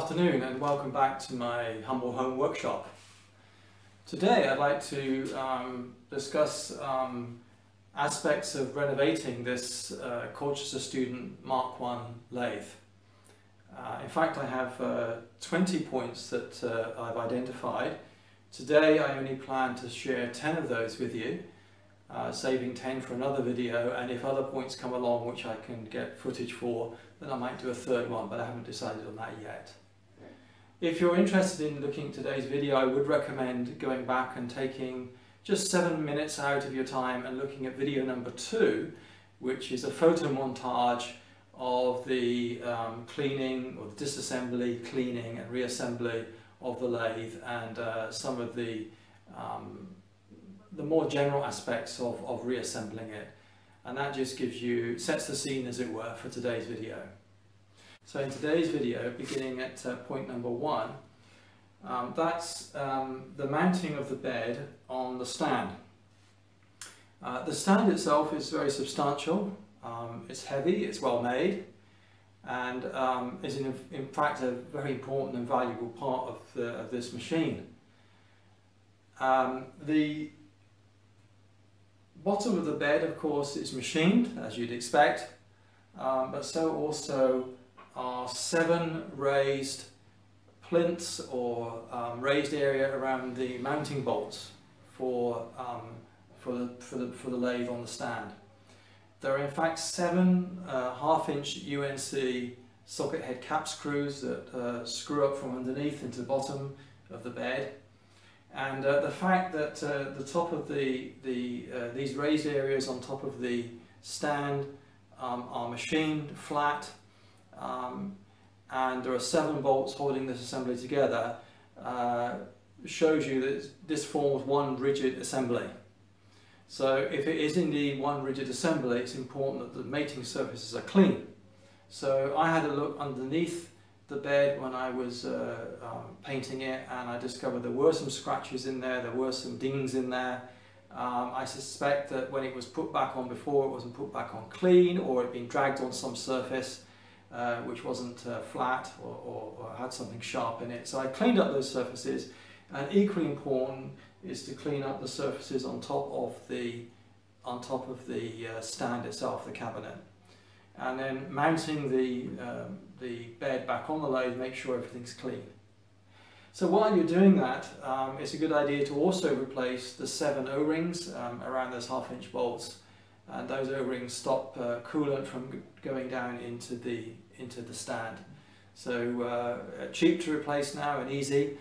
afternoon and welcome back to my humble home workshop. Today I'd like to discuss aspects of renovating this Colchester Student Mk1 lathe. In fact, I have 20 points that I've identified. Today I only plan to share 10 of those with you, saving 10 for another video, and if other points come along which I can get footage for, then I might do a third one, but I haven't decided on that yet. If you're interested in looking at today's video, I would recommend going back and taking just 7 minutes out of your time and looking at video number 2, which is a photo montage of the cleaning or the disassembly, cleaning and reassembly of the lathe, and some of the more general aspects of reassembling it. And that just sets the scene, as it were, for today's video. So in today's video, beginning at point number 1, that's the mounting of the bed on the stand. The stand itself is very substantial, it's heavy, it's well made, and is in fact a very important and valuable part of this machine. The bottom of the bed, of course, is machined, as you'd expect, but so also are 7 raised plinths or raised area around the mounting bolts for the lathe on the stand. There are in fact 7 half-inch UNC socket head cap screws that screw up from underneath into the bottom of the bed. And the fact that the top of these raised areas on top of the stand are machined flat, and there are 7 bolts holding this assembly together, shows you that this forms one rigid assembly. So if it is indeed one rigid assembly, it's important that the mating surfaces are clean. So I had a look underneath the bed when I was painting it, and I discovered there were some scratches in there, there were some dings in there. I suspect that when it was put back on before, it wasn't put back on clean, or it had been dragged on some surface which wasn't flat or had something sharp in it. So I cleaned up those surfaces, and equally important is to clean up the surfaces on top of the stand itself, the cabinet. And then mounting the bed back on the lathe, make sure everything's clean. So while you're doing that, it's a good idea to also replace the 7 O-rings around those half-inch bolts, and those O-rings stop coolant from going down into the stand. So cheap to replace now and easy,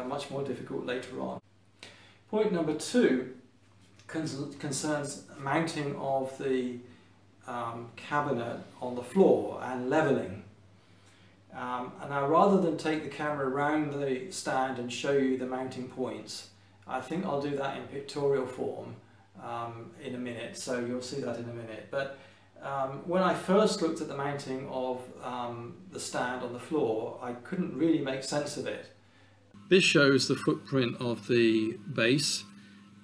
much more difficult later on. Point number 2 concerns mounting of the cabinet on the floor and levelling. And now, rather than take the camera around the stand and show you the mounting points, I think I'll do that in pictorial form in a minute, so you'll see that in a minute. But when I first looked at the mounting of the stand on the floor, I couldn't really make sense of it. This shows the footprint of the base,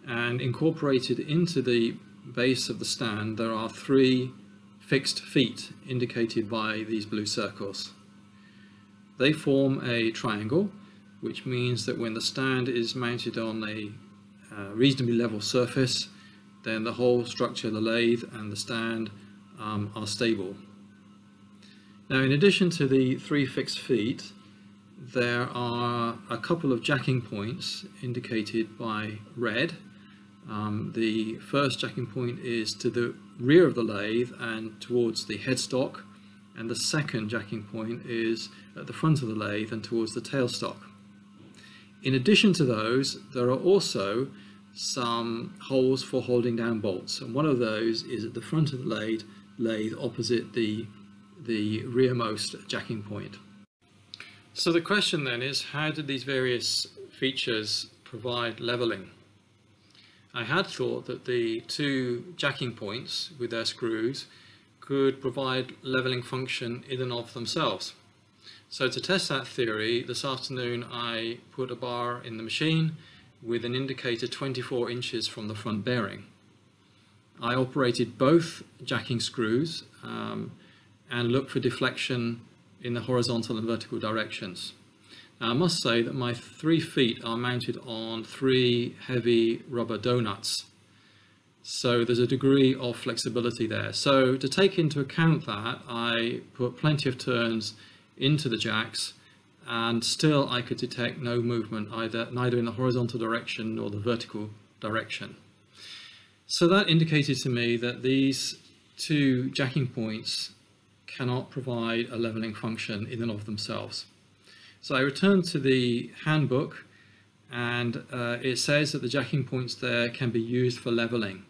and incorporated into the base of the stand there are 3 fixed feet indicated by these blue circles. They form a triangle, which means that when the stand is mounted on a reasonably level surface, then the whole structure, the lathe and the stand, are stable. Now, in addition to the 3 fixed feet, there are a couple of jacking points indicated by red. The first jacking point is to the rear of the lathe and towards the headstock, and the second jacking point is at the front of the lathe and towards the tailstock. In addition to those, there are also some holes for holding down bolts, and one of those is at the front of the lathe opposite the rearmost jacking point. So the question then is, how did these various features provide levelling? I had thought that the 2 jacking points with their screws could provide levelling function in and of themselves. So to test that theory, this afternoon I put a bar in the machine with an indicator 24 inches from the front bearing. I operated both jacking screws and looked for deflection in the horizontal and vertical directions. Now, I must say that my 3 feet are mounted on 3 heavy rubber donuts. So there's a degree of flexibility there. So to take into account that, I put plenty of turns into the jacks, and still I could detect no movement neither in the horizontal direction nor the vertical direction. So that indicated to me that these 2 jacking points cannot provide a leveling function in and of themselves. So I returned to the handbook, and it says that the jacking points there can be used for leveling.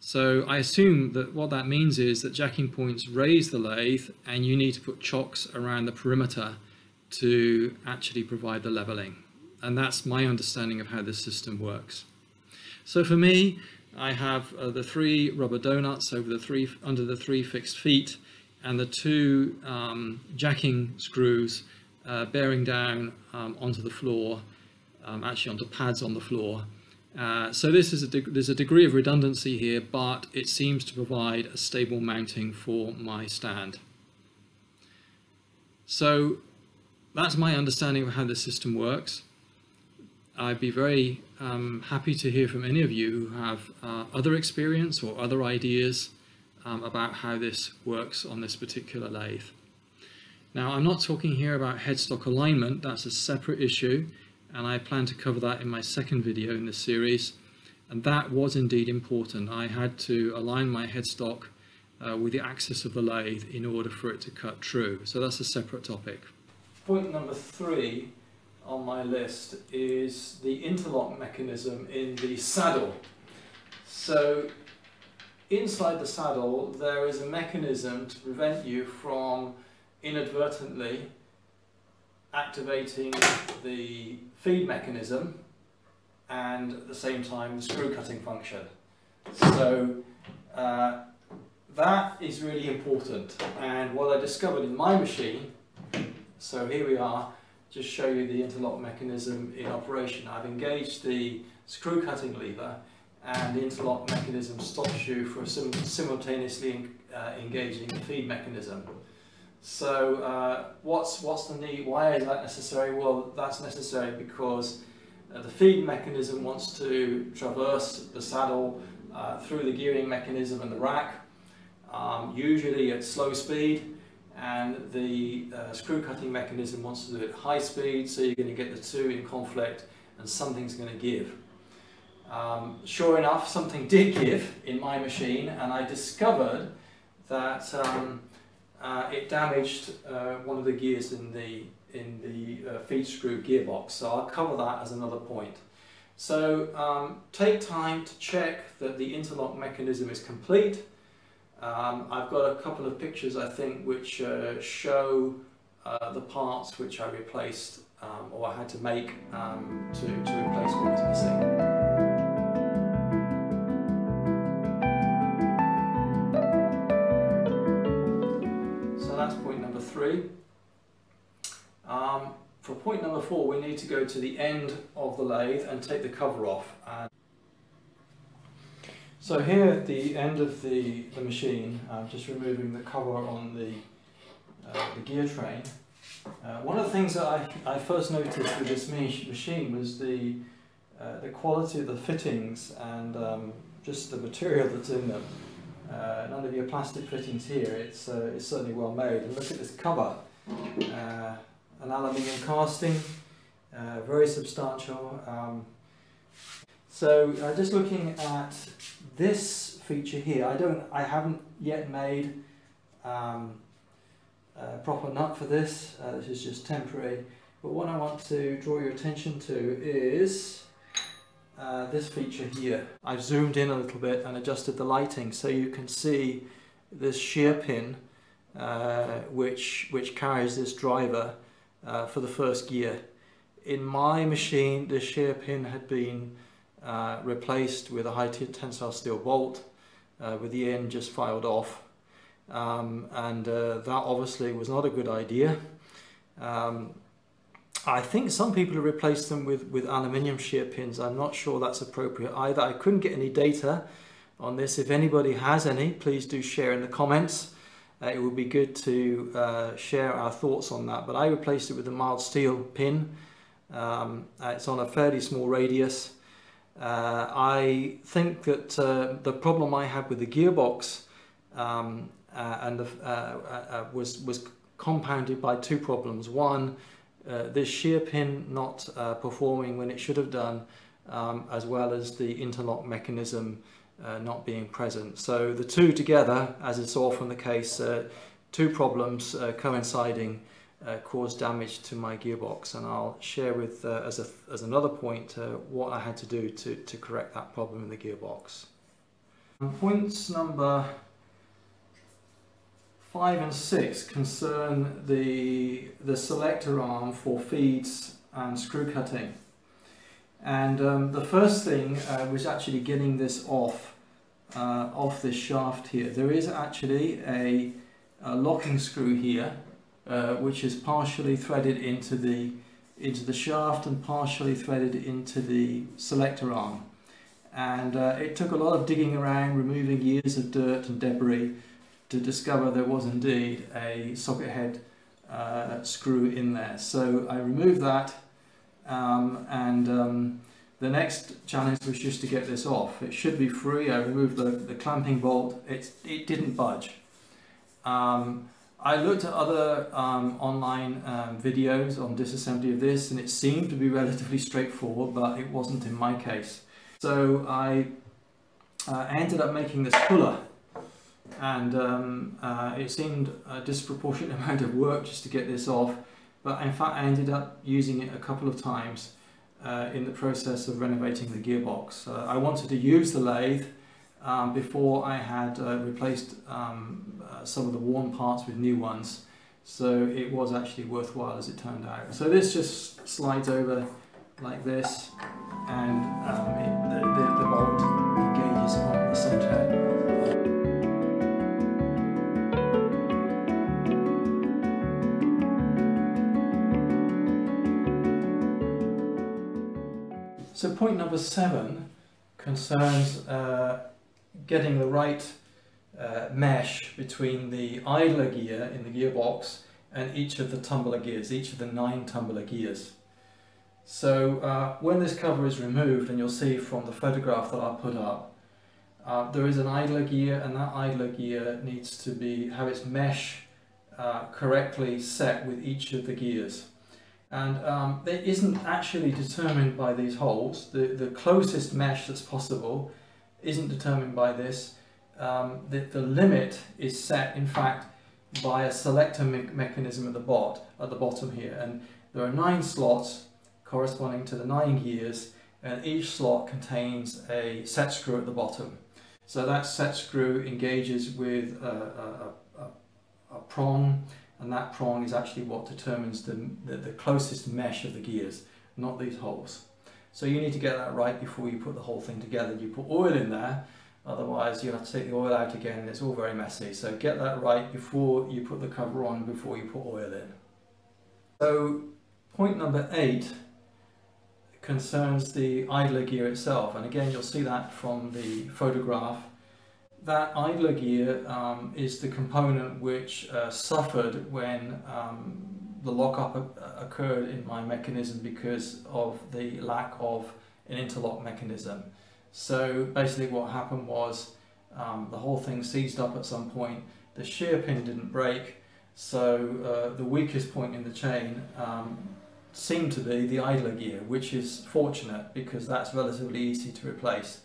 So I assume that what that means is that jacking points raise the lathe, and you need to put chocks around the perimeter to actually provide the leveling. And that's my understanding of how this system works. So for me, I have the 3 rubber donuts under the 3 fixed feet, and the 2 jacking screws bearing down onto the floor, actually onto pads on the floor. So there's a degree of redundancy here, but it seems to provide a stable mounting for my stand. So that's my understanding of how the system works. I'd be very happy to hear from any of you who have other experience or other ideas about how this works on this particular lathe. Now, I'm not talking here about headstock alignment. That's a separate issue, and I plan to cover that in my second video in this series, and that was indeed important. I had to align my headstock with the axis of the lathe in order for it to cut true, so that's a separate topic. Point number 3 on my list is the interlock mechanism in the saddle. So inside the saddle there is a mechanism to prevent you from inadvertently activating the feed mechanism and at the same time the screw cutting function. So that is really important, and what I discovered in my machine, so here we are, just show you the interlock mechanism in operation. I've engaged the screw cutting lever, and the interlock mechanism stops you from simultaneously engaging the feed mechanism. So what's the need? Why is that necessary? Well, that's necessary because the feed mechanism wants to traverse the saddle through the gearing mechanism and the rack, usually at slow speed, and the screw cutting mechanism wants to do it at high speed, so you're going to get the 2 in conflict and something's going to give. Sure enough, something did give in my machine, and I discovered that it damaged one of the gears in the feed screw gearbox, so I'll cover that as another point. So take time to check that the interlock mechanism is complete. I've got a couple of pictures, I think, which show the parts which I replaced or I had to make to replace what was missing. That's point number 3. For point number 4, we need to go to the end of the lathe and take the cover off. So here at the end of the machine, I'm just removing the cover on the gear train. One of the things that I first noticed with this machine was the quality of the fittings and just the material that's in them. None of your plastic fittings here, it's certainly well made. And look at this cover, an aluminium casting, very substantial. So just looking at this feature here, I haven't yet made a proper nut for this. This is just temporary. But what I want to draw your attention to is this feature here. I've zoomed in a little bit and adjusted the lighting so you can see this shear pin which carries this driver for the first gear. In my machine, the shear pin had been replaced with a high tensile steel bolt with the end just filed off, and that obviously was not a good idea. I think some people have replaced them with aluminium shear pins. I'm not sure that's appropriate either. I couldn't get any data on this. If anybody has any, please do share in the comments. it would be good to share our thoughts on that. But I replaced it with a mild steel pin. It's on a fairly small radius. I think that the problem I had with the gearbox was compounded by two problems. One, this shear pin not performing when it should have done, as well as the interlock mechanism not being present. So the two together, as is so often the case, two problems coinciding caused damage to my gearbox, and I'll share with as another point what I had to do to correct that problem in the gearbox. Points number 5 and 6 concern the selector arm for feeds and screw cutting. And the first thing was actually getting this off this shaft here. There is actually a locking screw here, which is partially threaded into the shaft and partially threaded into the selector arm. And it took a lot of digging around, removing years of dirt and debris to discover there was indeed a socket head screw in there. So I removed that, the next challenge was just to get this off. It should be free. I removed the clamping bolt. It didn't budge. I looked at other online videos on disassembly of this, and it seemed to be relatively straightforward, but it wasn't in my case. So I ended up making this puller, and it seemed a disproportionate amount of work just to get this off, but in fact I ended up using it a couple of times in the process of renovating the gearbox. I wanted to use the lathe before I had replaced some of the worn parts with new ones, so it was actually worthwhile as it turned out. So this just slides over like this, and the bolt engages on the centre. So point number 7 concerns getting the right mesh between the idler gear in the gearbox and each of the tumbler gears, each of the 9 tumbler gears. So when this cover is removed, and you'll see from the photograph that I'll put up, there is an idler gear, and that idler gear needs to have its mesh correctly set with each of the gears. And it isn't actually determined by these holes. The closest mesh that's possible isn't determined by this. The limit is set, in fact, by a selector mechanism at the bottom here. And there are 9 slots corresponding to the 9 gears, and each slot contains a set screw at the bottom. So that set screw engages with a prong, and that prong is actually what determines the closest mesh of the gears, not these holes. So you need to get that right before you put the whole thing together. You put oil in there, otherwise you'll have to take the oil out again, and it's all very messy. So get that right before you put the cover on, before you put oil in. So point number 8 concerns the idler gear itself, and again you'll see that from the photograph. That idler gear is the component which suffered when the lockup occurred in my mechanism because of the lack of an interlock mechanism. So basically what happened was the whole thing seized up at some point. The shear pin didn't break, so the weakest point in the chain seemed to be the idler gear, which is fortunate because that's relatively easy to replace.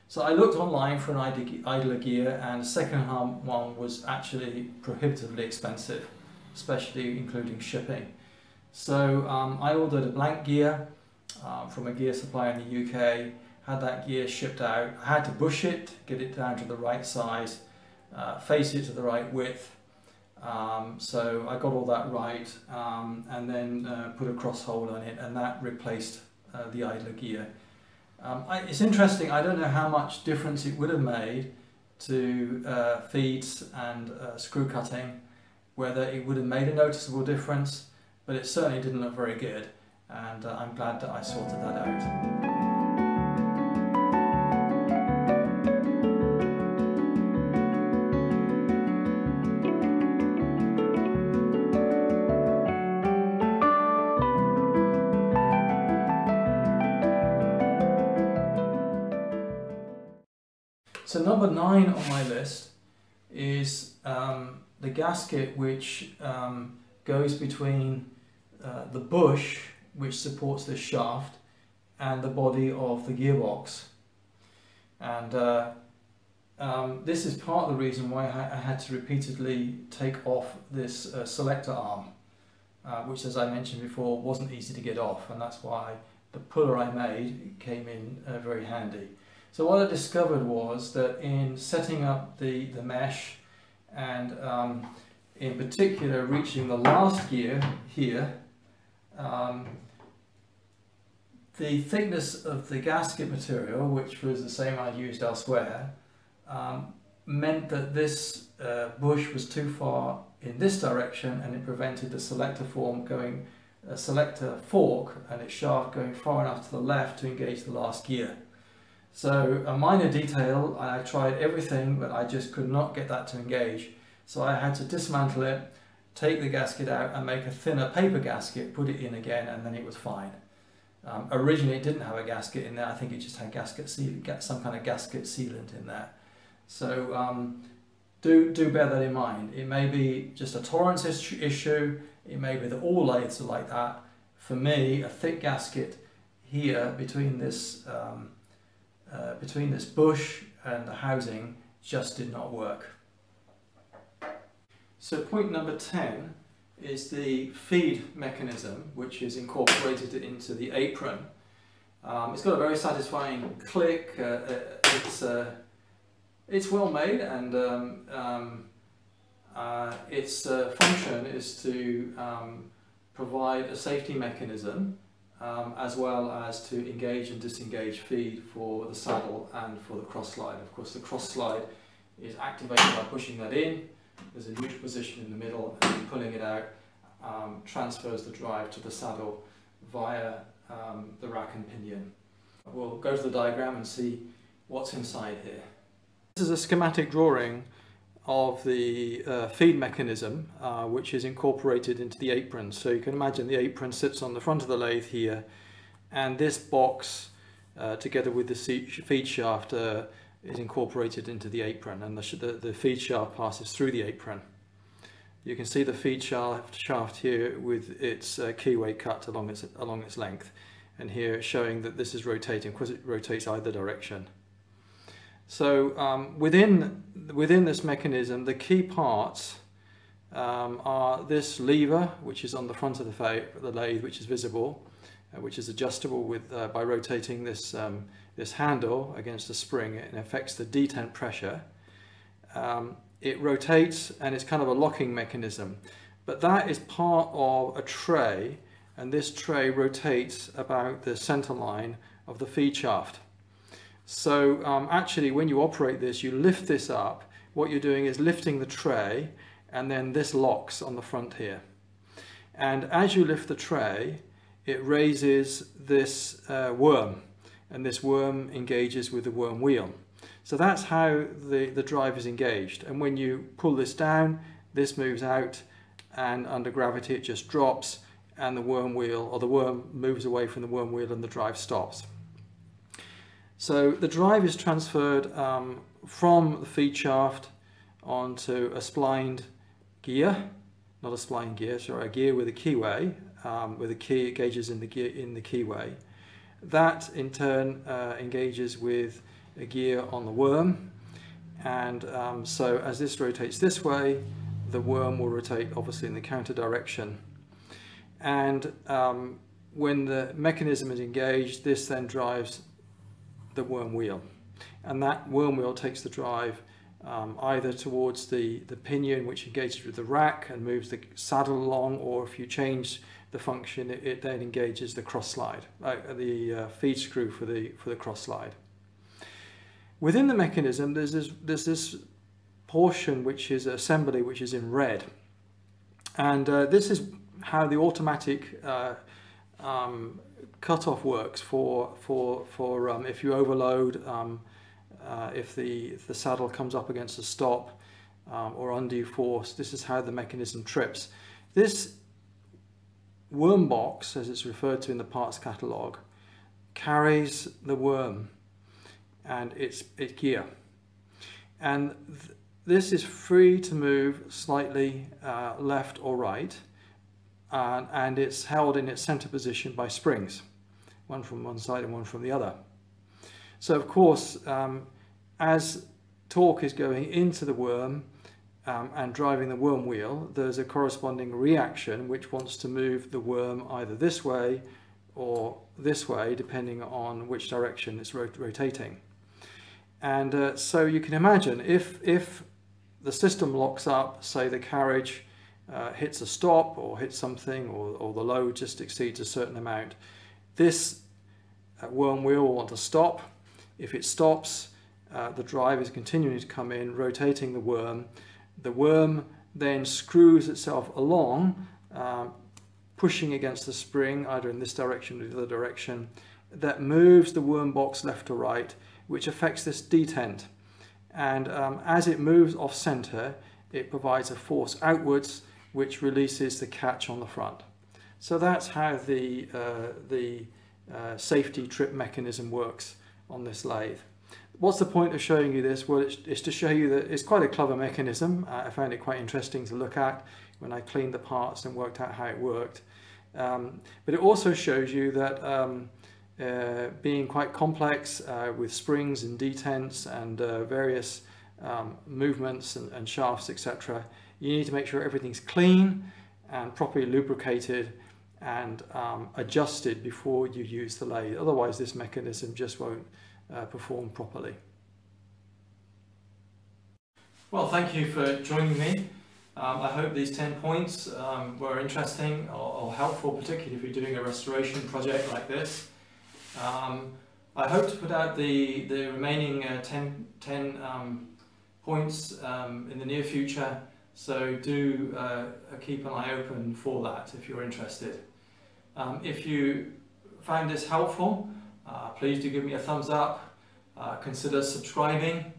So I looked online for an idler gear, and a second-hand one was actually prohibitively expensive, especially including shipping. So I ordered a blank gear from a gear supplier in the UK, had that gear shipped out. I had to bush it, get it down to the right size, face it to the right width. So I got all that right, and then put a cross hole on it, and that replaced the idler gear. It's interesting, I don't know how much difference it would have made to feeds and screw cutting, whether it would have made a noticeable difference, but it certainly didn't look very good, and I'm glad that I sorted that out. So number 9 on my list is the gasket which goes between the bush which supports this shaft and the body of the gearbox. And this is part of the reason why I had to repeatedly take off this selector arm, which, as I mentioned before, wasn't easy to get off, and that's why the puller I made came in very handy. So what I discovered was that in setting up the mesh and in particular reaching the last gear here, the thickness of the gasket material, which was the same I used elsewhere, meant that this bush was too far in this direction, and it prevented the selector fork and its shaft going far enough to the left to engage the last gear. So a minor detail, I tried everything, but I just could not get that to engage. So I had to dismantle it, take the gasket out and make a thinner paper gasket, put it in again, and then it was fine. Originally it didn't have a gasket in there. I think it just had some kind of gasket sealant in there. So do bear that in mind. It may be just a tolerance issue. It may be that all lathes are like that. For me, a thick gasket here between this bush and the housing just did not work. So point number 10 is the feed mechanism, which is incorporated into the apron. It's got a very satisfying click. It's well made, and its function is to provide a safety mechanism as well as to engage and disengage feed for the saddle and for the cross slide. Of course, the cross slide is activated by pushing that in. There's a neutral position in the middle, and pulling it out transfers the drive to the saddle via the rack and pinion. We'll go to the diagram and see what's inside here. This is a schematic drawing of the feed mechanism which is incorporated into the apron. So you can imagine the apron sits on the front of the lathe here, and this box together with the feed shaft is incorporated into the apron, and the feed shaft passes through the apron. You can see the feed shaft here with its keyway cut along its length, and here showing that this is rotating because it rotates either direction. So within this mechanism, the key parts are this lever, which is on the front of the lathe, which is visible, which is adjustable with by rotating this this handle against a spring. It affects the detent pressure. It rotates, and it's kind of a locking mechanism, but that is part of a tray, and this tray rotates about the center line of the feed shaft. So actually, when you operate this, you lift this up. What you're doing is lifting the tray, and then this locks on the front here. And as you lift the tray, it raises this worm, and this worm engages with the worm wheel. So that's how the drive is engaged. And when you pull this down, this moves out, and under gravity it just drops, and the worm wheel, or the worm, moves away from the worm wheel, and the drive stops. So the drive is transferred from the feed shaft onto a splined gear, not a spline gear, sorry, a gear with a keyway, with the key engages in the keyway. That in turn engages with a gear on the worm, and so as this rotates this way, the worm will rotate obviously in the counter direction. And when the mechanism is engaged, this then drives the worm wheel, and that worm wheel takes the drive either towards the pinion, which engages with the rack and moves the saddle along, or if you change the function, it then engages the cross slide, the feed screw for the cross slide. Within the mechanism, there's this portion which is assembly, which is in red, and this is how the automatic cutoff works for if you overload, if the saddle comes up against a stop or undue force. This is how the mechanism trips. This worm box, as it's referred to in the parts catalogue, carries the worm and its gear. and this is free to move slightly left or right, and it's held in its center position by springs, one from one side and one from the other. So of course, as torque is going into the worm and driving the worm wheel, there's a corresponding reaction which wants to move the worm either this way or this way, depending on which direction it's rotating. And so you can imagine if the system locks up, say the carriage hits a stop or hits something, or the load just exceeds a certain amount, this worm wheel will want to stop. If it stops, the drive is continuing to come in, rotating the worm. The worm then screws itself along, pushing against the spring, either in this direction or the other direction. That moves the worm box left or right, which affects this detent. And as it moves off center, it provides a force outwards, which releases the catch on the front. So that's how the safety trip mechanism works on this lathe. What's the point of showing you this? Well, it's to show you that it's quite a clever mechanism. I found it quite interesting to look at when I cleaned the parts and worked out how it worked. But it also shows you that being quite complex with springs and detents and various movements and shafts, etc., you need to make sure everything's clean and properly lubricated and adjusted before you use the lathe. Otherwise, this mechanism just won't perform properly. Well, thank you for joining me. I hope these 10 points were interesting or helpful, particularly if you're doing a restoration project like this. I hope to put out the remaining 10 points in the near future, so do keep an eye open for that if you're interested. If you found this helpful, please do give me a thumbs up, consider subscribing,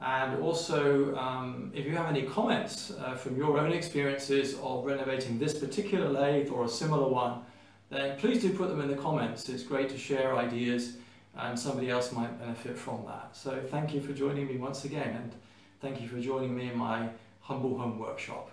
and also if you have any comments from your own experiences of renovating this particular lathe or a similar one, then please do put them in the comments. It's great to share ideas and somebody else might benefit from that. So thank you for joining me once again, and thank you for joining me in my humble home workshop.